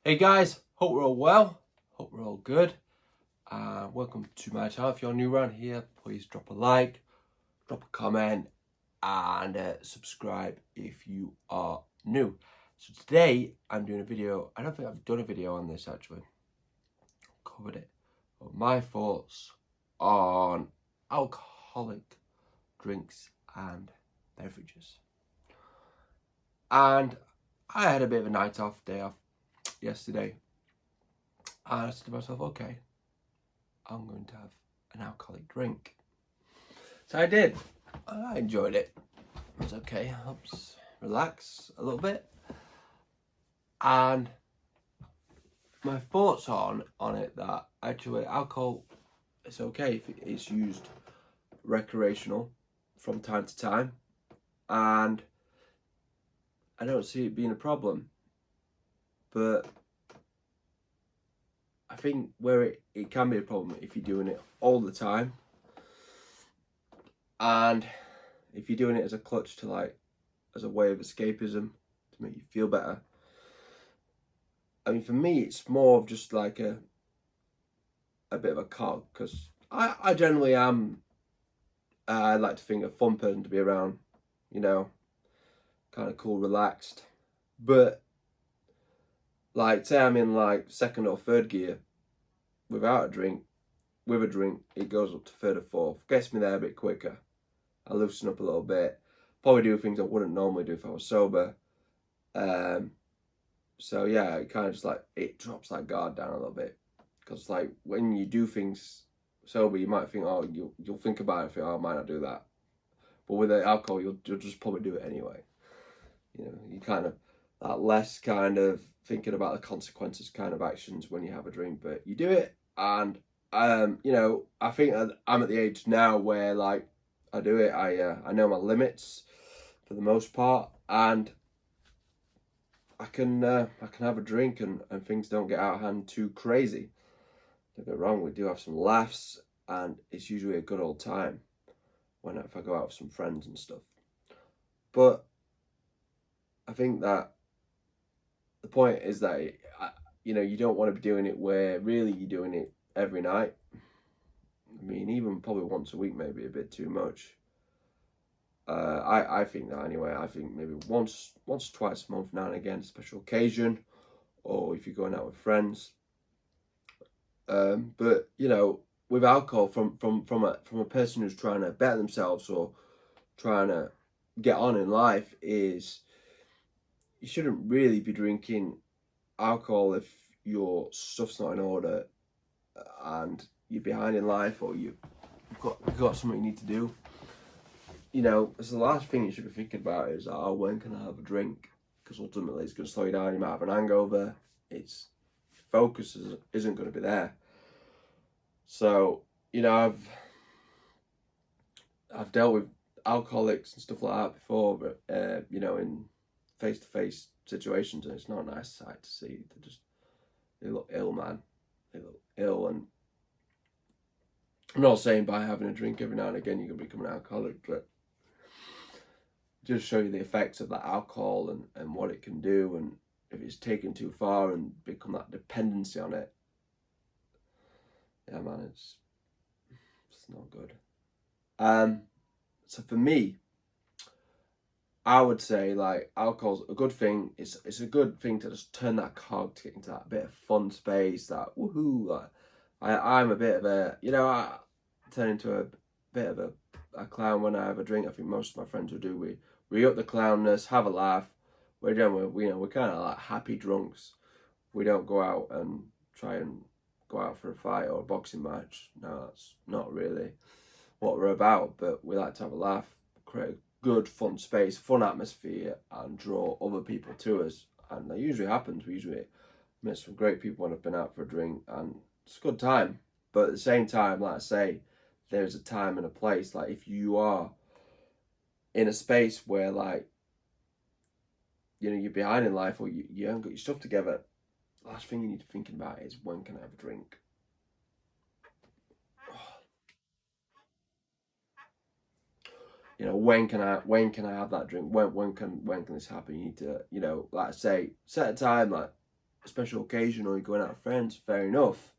Hey guys, hope we're all well, hope we're all good. Welcome to my channel. If you're new around here, please drop a like, drop a comment, and subscribe if you are new. So today I'm doing a video. I don't think I've done a video on this actually. Covered it. But my thoughts on alcoholic drinks and beverages. And I had a bit of a day off yesterday. And I said to myself, okay, I'm going to have an alcoholic drink. So I did. And I enjoyed it. It was okay. Helps relax a little bit. And my thoughts on it that actually alcohol is okay if it's used recreational from time to time. And I don't see it being a problem. But I think where it can be a problem if you're doing it all the time. And if you're doing it as a clutch to as a way of escapism to make you feel better. I mean, for me, it's more of just like a bit of a cog, because I generally am, I like to think a fun person to be around, kind of cool, relaxed. But say I'm in second or third gear without a drink, with a drink, it goes up to third or fourth, gets me there a bit quicker. I loosen up a little bit, probably do things I wouldn't normally do if I was sober. So yeah, it kind of just it drops that guard down a little bit, because when you do things sober, you might think, oh, you'll think about it and think, oh, I might not do that. But with the alcohol, you'll just probably do it anyway. You kind of that less kind of thinking about the consequences kind of actions when you have a drink, but you do it. And I think I'm at the age now where I do it. I know my limits for the most part, and I can have a drink and things don't get out of hand too crazy. Don't get me wrong, we do have some laughs, and it's usually a good old time if I go out with some friends and stuff. But I think that the point is that you don't want to be doing it where really you're doing it every night. I mean, even probably once a week may be a bit too much. I think that anyway. I think maybe once, twice a month, now and again, special occasion, or if you're going out with friends. But with alcohol, from a person who's trying to better themselves or trying to get on in life, is you shouldn't really be drinking alcohol if your stuff's not in order and you're behind in life, or you've got something you need to do. It's the last thing you should be thinking about is, oh, when can I have a drink? Because ultimately it's going to slow you down. You might have an hangover. Its focus isn't going to be there. So I've dealt with alcoholics and stuff like that before, but in face-to-face situations, and it's not a nice sight to see. They look ill, man. They look ill, and I'm not saying by having a drink every now and again you're going to become an alcoholic, but just show you the effects of that alcohol and what it can do, and if it's taken too far and become that dependency on it. Yeah, man, it's not good. So for me, I would say alcohol's a good thing. It's a good thing to just turn that cog to get into that bit of fun space, that woohoo. I'm a bit of a, I turn into a bit of a clown when I have a drink. I think most of my friends will do. We up the clownness, have a laugh. We're kind of like happy drunks. We don't go out and try and go out for a fight or a boxing match. No, that's not really what we're about. But we like to have a laugh, create a good, fun space, fun atmosphere, and draw other people to us. And that usually happens. We usually meet some great people when I've been out for a drink, and it's a good time. But at the same time, like I say, there's a time and a place. If you are in a space where you're behind in life, or you haven't got your stuff together, the last thing you need to be thinking about is, when can I have a drink? When can I have that drink? When can this happen? You need to, like I say, set a time, a special occasion or you're going out with friends, fair enough.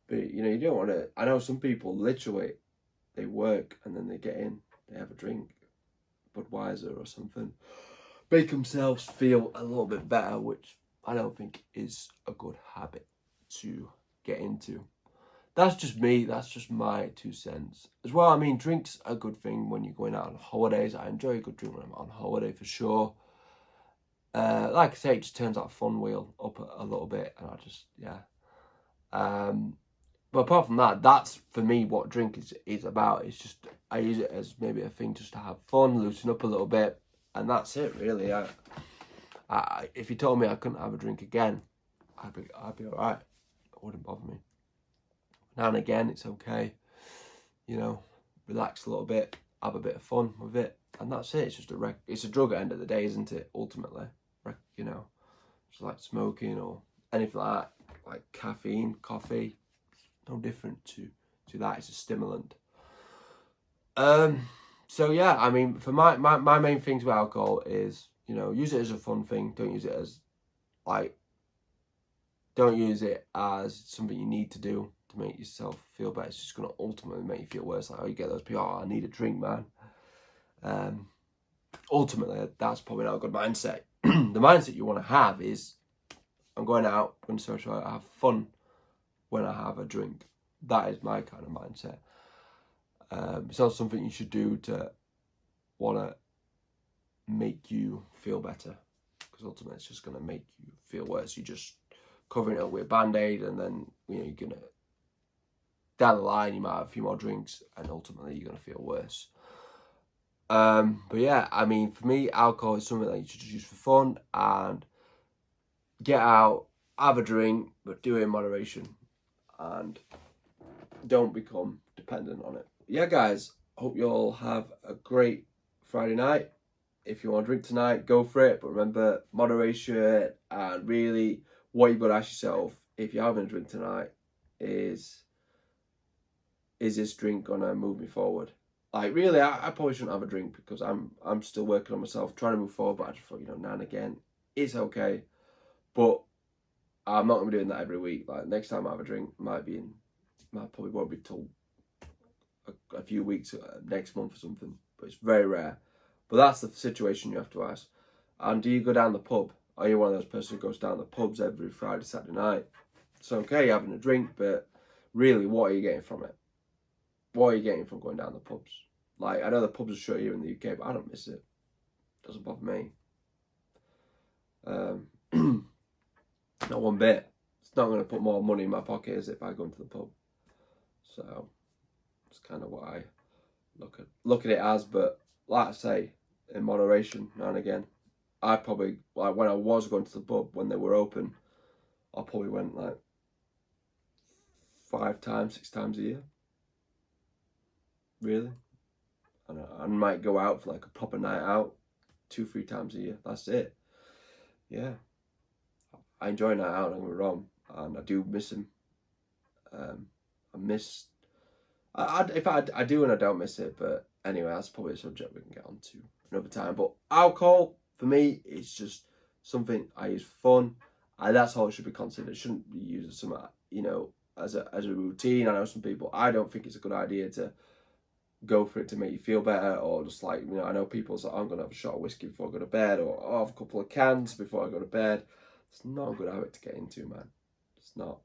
But, you know, you don't want to... I know some people, literally, they work and then they get in, they have a drink, Budweiser or something, make themselves feel a little bit better, which I don't think is a good habit to get into. That's just me, that's just my 2 cents. As well, I mean, drinks are a good thing when you're going out on holidays. I enjoy a good drink when I'm on holiday for sure. Like I say, it just turns that fun wheel up a little bit, and I just, yeah. But apart from that, that's for me what drink is about. It's just, I use it as maybe a thing just to have fun, loosen up a little bit, and that's it really. If you told me I couldn't have a drink again, I'd be alright. It wouldn't bother me. Now and again, it's okay. You know, relax a little bit, have a bit of fun with it, and that's it. It's just it's a drug at the end of the day, isn't it? Ultimately, you know, just like smoking or anything like that, like caffeine, coffee. No different to that. It's a stimulant. So yeah, I mean, for my main things with alcohol is, you know, use it as a fun thing. Don't use it as don't use it as something you need to do to make yourself feel better. It's just going to ultimately make you feel worse. Like, oh, you get those people, oh, I need a drink, man. Ultimately, that's probably not a good mindset. The mindset you want to have is, I'm going out, I'm going to socialise, I have fun when I have a drink. That is my kind of mindset. It's not something you should do to want to make you feel better, because ultimately it's just going to make you feel worse. You're just covering it up with a band-aid, and then, you know, you're going to, down the line, you might have a few more drinks, and ultimately you're going to feel worse. But yeah, I mean, for me, alcohol is something that you should just use for fun, and get out, have a drink, but do it in moderation, and don't become dependent on it. Yeah, guys, hope you all have a great Friday night. If you want to drink tonight, go for it, but remember, moderation, and really what you've got to ask yourself if you're having a drink tonight is this drink gonna move me forward? Like, really, I probably shouldn't have a drink, because I'm still working on myself, trying to move forward, but I just thought, you know, now and again, it's okay. But I'm not gonna be doing that every week. Like, next time I have a drink, probably won't be till a few weeks, next month or something. But it's very rare. But that's the situation you have to ask. And do you go down the pub? Are you one of those persons who goes down the pubs every Friday, Saturday night? It's okay having a drink, but really, what are you getting from it? What are you getting from going down the pubs? Like, I know the pubs are shut here in the UK, but I don't miss it. It doesn't bother me. Not one bit. It's not going to put more money in my pocket, is it, if I go into the pub? So it's kind of what I look at it as. But like I say, in moderation, now and again. I probably, like, when I was going to the pub when they were open, I probably went like 5 times, 6 times a year. Really. And I might go out for like a proper night out 2, 3 times a year. That's it. Yeah. I enjoy a night out, don't get me wrong, and I do miss him. I do and I don't miss it, but anyway, that's probably a subject we can get on to another time. But alcohol, for me, it's just something I use for fun, and that's how it should be considered. It shouldn't be used as some, you know, as a routine. I know some people, I don't think it's a good idea to go for it to make you feel better, or just like, you know, I know people say, I'm going to have a shot of whiskey before I go to bed, or I'll have a couple of cans before I go to bed. It's not a good habit to get into, man. It's not.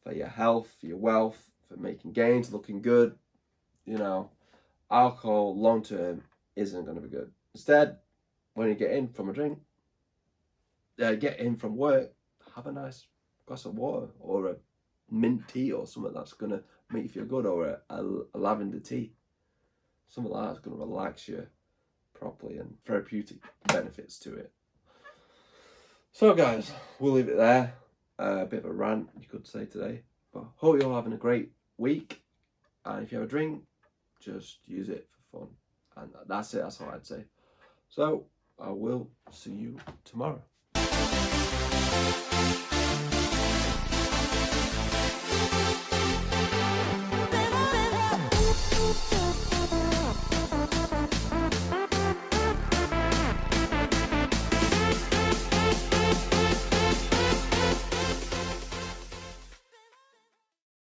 For your health, for your wealth, for making gains, looking good, you know, alcohol long term isn't going to be good. Instead, when you get in from a drink, get in from work, have a nice glass of water, or a mint tea, or something that's going to make you feel good, or a lavender tea. Something like that's going to relax you properly, and therapeutic benefits to it. So guys, we'll leave it there. A bit of a rant, you could say, today. But hope you're all having a great week. And if you have a drink, just use it for fun. And that's it, that's all I'd say. So I will see you tomorrow.